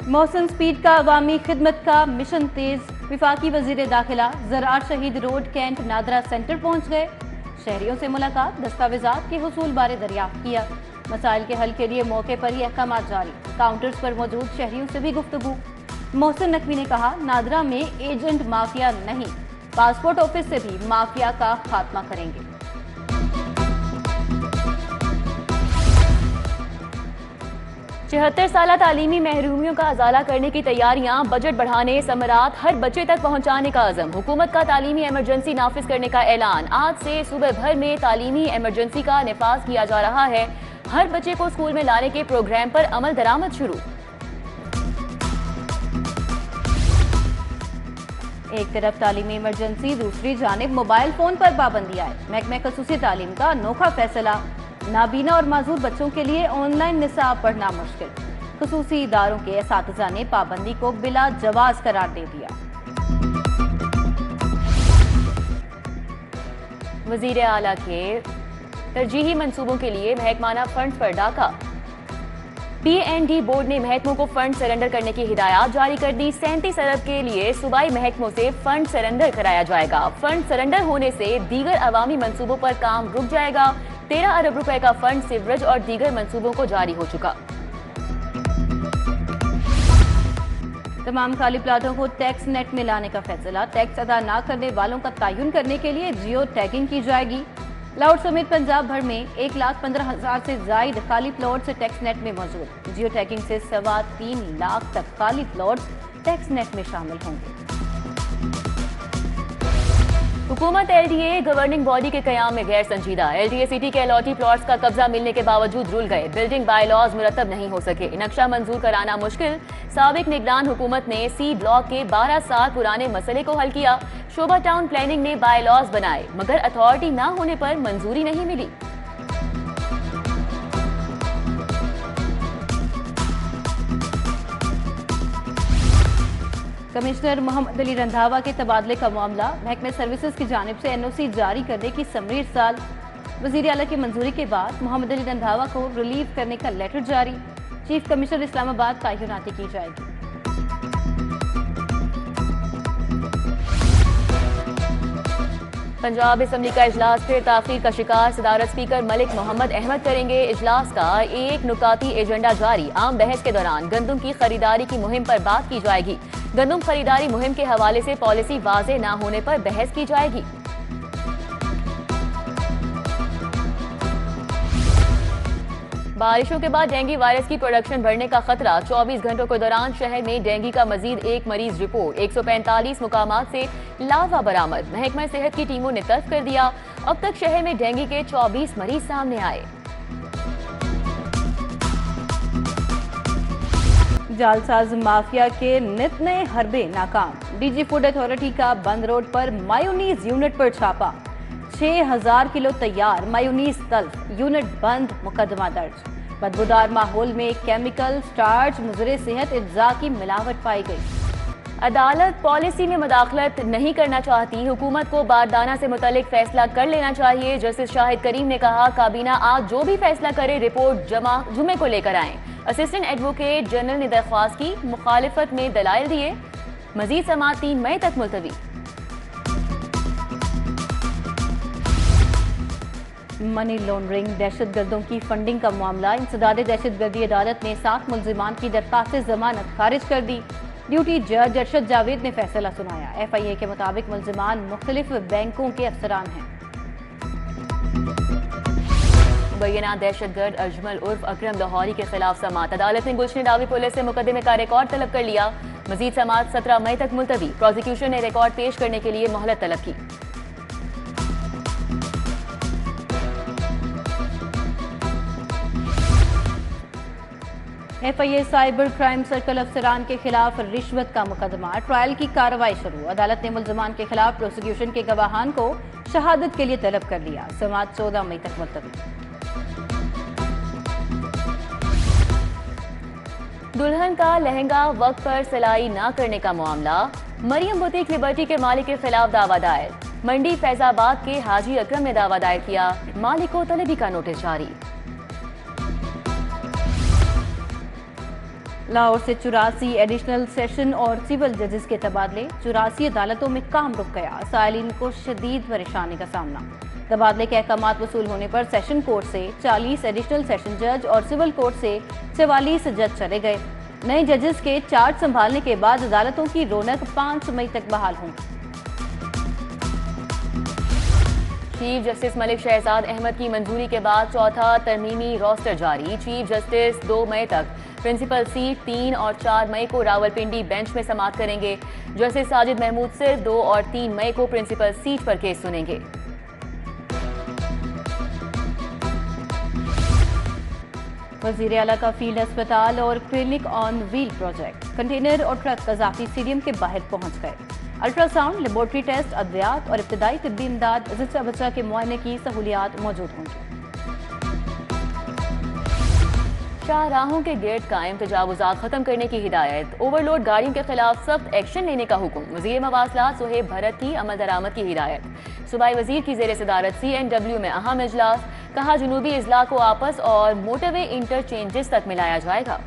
मौसम स्पीड का अवामी खिदमत का मिशन तेज। विफाकी वजीर दाखिला ज़राअत शहीद रोड कैंट नादरा सेंटर पहुंच गए। शहरियों से मुलाकात, दस्तावेजात के हुसूल बारे दरियाफ्त किया। मसाइल के हल के लिए मौके पर ही अहकाम जारी। काउंटर्स पर मौजूद शहरियों से भी गुफ्तगू। मोहसिन नकवी ने कहा, नादरा में एजेंट माफिया नहीं, पासपोर्ट ऑफिस से भी माफिया का खात्मा करेंगे। छिहत्तर साल तालीमी महरूमियों का अजाला करने की तैयारियां, बजट बढ़ाने, समरात हर बच्चे तक पहुंचाने का अज़म। हुकूमत का तालीमी इमरजेंसी नाफिज करने का ऐलान। आज से सूबे भर में तालीमी इमरजेंसी का निफाज किया जा रहा है। हर बच्चे को स्कूल में लाने के प्रोग्राम पर अमल दरामद शुरू। एक तरफ तालीमी इमरजेंसी, दूसरी जानिब मोबाइल फोन पर पाबंदी आए। महकमे खसूसी तालीम का अनोखा फैसला। नाबीना और माजूर बच्चों के लिए ऑनलाइन निसाब पढ़ना मुश्किल। खसूसी इदारों के असातिज़ा ने पाबंदी को बिला जवाज करार दे दिया। वजीर आला के तरजीही मंसूबों के लिए महकमाना फंड पर डाका। PND बोर्ड ने महकमों को फंड सरेंडर करने की हिदायत जारी कर दी। 37 अरब के लिए सूबाई महकमों से फंड सरेंडर कराया जाएगा। फंड सरेंडर होने से दीगर अवामी मंसूबों पर काम रुक जाएगा। 13 अरब रुपए का फंड सीवरेज और दीगर मंसूबों को जारी हो चुका। तमाम खाली प्लाटों को टैक्स नेट में लाने का फैसला। टैक्स अदा न करने वालों का तयन करने के लिए जियो टैगिंग की जाएगी। लाहौर समेत पंजाब भर में 1,15,000 से जायद खाली प्लॉट से टैक्स नेट में मौजूद। जियो टैगिंग से 3.25 लाख तक खाली प्लॉट टैक्स नेट में शामिल होंगे। हुकूमत LDA गवर्निंग बॉडी के कयाम में गैर संजीदा। LDA सिटी के अलॉटी प्लॉट्स का कब्जा मिलने के बावजूद रुल गए। बिल्डिंग बायलॉज मुरतब नहीं हो सके। नक्शा मंजूर कराना मुश्किल। साबिक निगरान हुकूमत ने C ब्लॉक के 12 साल पुराने मसले को हल किया। शोभा टाउन प्लानिंग ने बायलॉज बनाए, मगर अथॉरिटी न होने पर मंजूरी नहीं मिली। कमिश्नर मोहम्मद अली रंधावा के तबादले का मामला। महकमे सर्विसेज की जानिब से NOC जारी करने की समरी इरसाल। वजीर आला की मंजूरी के बाद मोहम्मद अली रंधावा को रिलीव करने का लेटर जारी। चीफ कमिश्नर इस्लामाबाद तैनाती की जाएगी। पंजाब असम्बली का इजलास फिर ताखीर का शिकार। सदारत स्पीकर मलिक मोहम्मद अहमद करेंगे। इजलास का एक नुकाती एजेंडा जारी। आम बहस के दौरान गंदम की खरीदारी की मुहिम पर बात की जाएगी। गंदम खरीदारी मुहिम के हवाले से पॉलिसी वाज़ेह न होने पर बहस की जाएगी। बारिशों के बाद डेंगू वायरस की प्रोडक्शन बढ़ने का खतरा। 24 घंटों के दौरान शहर में डेंगू का मजीद एक मरीज रिपोर्ट। 145 मुकामात से लावा बरामद। महकमा सेहत की टीमों ने तल्फ कर दिया। अब तक शहर में डेंगू के 24 मरीज सामने आए। जालसाज माफिया के नित नए हरबे नाकाम। DG फूड अथॉरिटी का बंद रोड पर मायोनीज यूनिट पर छापा। 6000 किलो तैयार मायोनीज तल्फ। यूनिट बंद, मुकदमा दर्ज। बदबूदार माहौल में केमिकल, स्टार्च, मुजरे सेहत इज्जा की मिलावट पाई गई। अदालत पॉलिसी में मुदाखलत नहीं करना चाहती। हुकूमत को बारदाना से मुतल्लिक फैसला कर लेना चाहिए। जस्टिस शाहिद करीम ने कहा, काबीना आज जो भी फैसला करे रिपोर्ट जुमे को लेकर आए। असिस्टेंट एडवोकेट जनरल ने दरख्वास्त की, मुखालिफत में दलाइल दिए। मजीद समाअत 3 मई तक मुलतवी। मनी लॉन्ड्रिंग, दहशतगर्दों की फंडिंग का मामला। इंसदाद दहशतगर्दी अदालत ने 7 मुल्जिमान की दरख्वास्त जमानत खारिज कर दी। ड्यूटी जज अरशद जावेद ने फैसला सुनाया। FIA के मुताबिक मुल्जिमान मुख्तलिफ बैंकों के अफसरान हैं। मुबैना दहशतगर्द अजमल उर्फ अकरम लाहौरी के खिलाफ समाअत। अदालत ने गुलशन डावी पुलिस से मुकदमे का रिकॉर्ड तलब कर लिया। मजीद समाअत 17 मई तक मुलतवी। प्रोसिक्यूशन ने रिकॉर्ड पेश करने के लिए मोहलत तलब की। FIA साइबर क्राइम सर्कल अफसरान के खिलाफ रिश्वत का मुकदमा। ट्रायल की कार्रवाई शुरू। अदालत ने मुल्जिमान के खिलाफ प्रोसिक्यूशन के गवाहान को शहादत के लिए तलब कर लिया। समाअत 14 मई तक मुलतवी। दुल्हन का लहंगा वक्त पर सिलाई न करने का मामला। मरियम बुटीक लिबर्टी के मालिक के खिलाफ दावा दायर। मंडी फैजाबाद के हाजी अकरम ने दावा दायर किया। मालिक को तलबी का नोटिस जारी। लाहौर से 84 एडिशनल सेशन और सिविल जजेस के तबादले। 84 अदालतों में काम रुक गया, साइलिन को शदीद परेशानी का सामना। तबादले के अहकामात वसूल होने पर सेशन कोर्ट से 40 एडिशनल सेशन जज और सिविल कोर्ट से 44 जज चले गए। नए जजेस के चार्ज संभालने के बाद अदालतों की रौनक 5 मई तक बहाल होंगी। चीफ जस्टिस मलिक शहजाद अहमद की मंजूरी के बाद चौथा तरमीमी रोस्टर जारी। चीफ जस्टिस 2 मई तक प्रिंसिपल सीट, 3 और 4 मई को रावलपिंडी बेंच में समाअत करेंगे। जस्टिस साजिद महमूद सिर्फ 2 और 3 मई को प्रिंसिपल सीट पर केस सुनेंगे। वजीर आला का फील्ड अस्पताल और clinic on wheel project. Container और ट्रक कजाफी स्टेडियम के बाहर पहुंच गए। अल्ट्रासाउंड, लेबोरेटरी टेस्ट, अद्वियात और इब्तदाई तिब्बी इमदाद, जच्चा बच्चा के मुआयने की सहूलियात मौजूद होंगी। शाहराहों के गेट कायम, तजावुजात खत्म करने की हिदायत। ओवरलोड गाड़ियों के खिलाफ सख्त एक्शन लेने का हुक्म। वजीर मवासलात सुहेब भरत की अमल दरामद की हिदायत। सूबाई वजीर की जेर सदारत CNW में अहम इजलास। कहा जनूबी अजला को आपस और मोटरवे इंटरचेंजेस तक मिलाया जाएगा।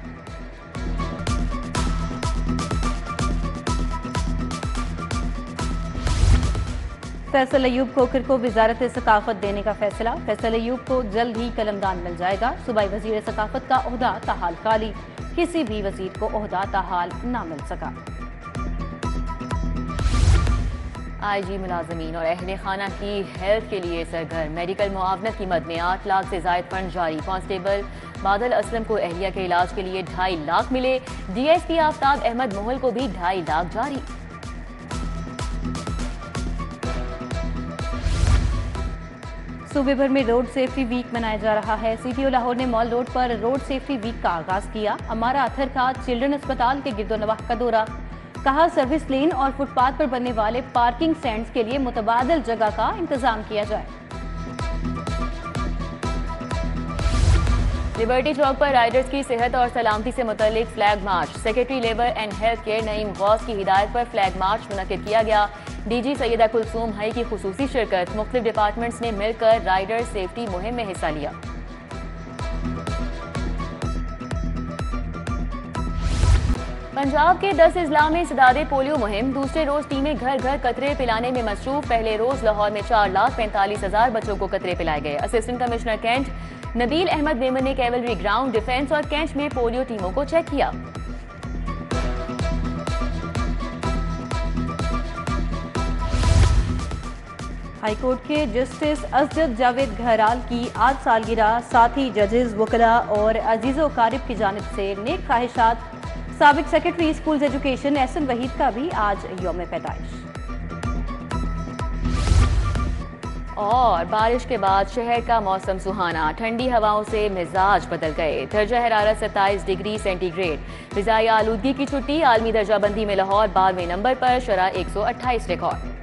फैसल अयूब खोखर को वजारत सकाफत देने का फैसला। फैसल अयूब को जल्द ही कलमदान मिल जाएगा। सूबाई वजीर सकाफत का ओहदा ताहाल खाली। किसी भी वजीर को ओहदा ताहाल ना मिल सका। IG मुलाजमीन और अहले खाना की हेल्थ के लिए सरगर्म। मेडिकल मुआवनत की मद में 8 लाख से जायद फंड जारी। कांस्टेबल बादल असलम को एहलिया के इलाज के लिए 2.5 लाख मिले। DSP आफ्ताब अहमद मोहल को भी 2.5 लाख जारी। सूबे भर में रोड सेफ्टी वीक मनाया जा रहा है। CTO लाहौर ने मॉल रोड पर रोड सेफ्टी वीक का आगाज किया। हमारा अथर का चिल्ड्रन अस्पताल के गिरदोनवाह का दौरा। कहा सर्विस लेन और फुटपाथ पर बनने वाले पार्किंग स्टैंड्स के लिए मुतबादल जगह का इंतजाम किया जाए। लिबर्टी चौक पर राइडर्स की सेहत और सलामती से मुतल्लिक flag march. Secretary labour and health care Naeem Ghaus की हिदायत पर फ्लैग मार्च मुनक्किद किया गया। DG सैयदा कुलसूम हई की खुसूसी शिरकत। मुख्तलिफ डिपार्टमेंट्स ने मिलकर राइडर सेफ्टी मुहिम में हिस्सा लिया। पंजाब के 10 अजला में सदादे पोलियो मुहिम। दूसरे रोज टीमें घर घर कतरे पिलाने में मसरूफ। पहले रोज लाहौर में 4,45,000 बच्चों को कतरे पिलाए गए। Assistant commissioner cantt Nabeel Ahmed Memon ने कैवलरी ग्राउंड, डिफेंस और कैंट में पोलियो टीमों को चेक किया। हाईकोर्ट के जस्टिस असजद जावेद घहराल की आज सालगिरह। साथी जजेस, वकला और अजीज़ो कारिब की जानिब से नेक ख्वाहिशात। साबिक secretary schools education Ehsan Waheed का भी आज यौम पैदाइश। और बारिश के बाद शहर का मौसम सुहाना। ठंडी हवाओं से मिजाज बदल गए। दर्जा हरारत 27 डिग्री सेंटीग्रेड। फिजाई आलूदगी की छुट्टी। आलमी दर्जाबंदी में लाहौर 12वें नंबर पर, शरह 128 रिकॉर्ड।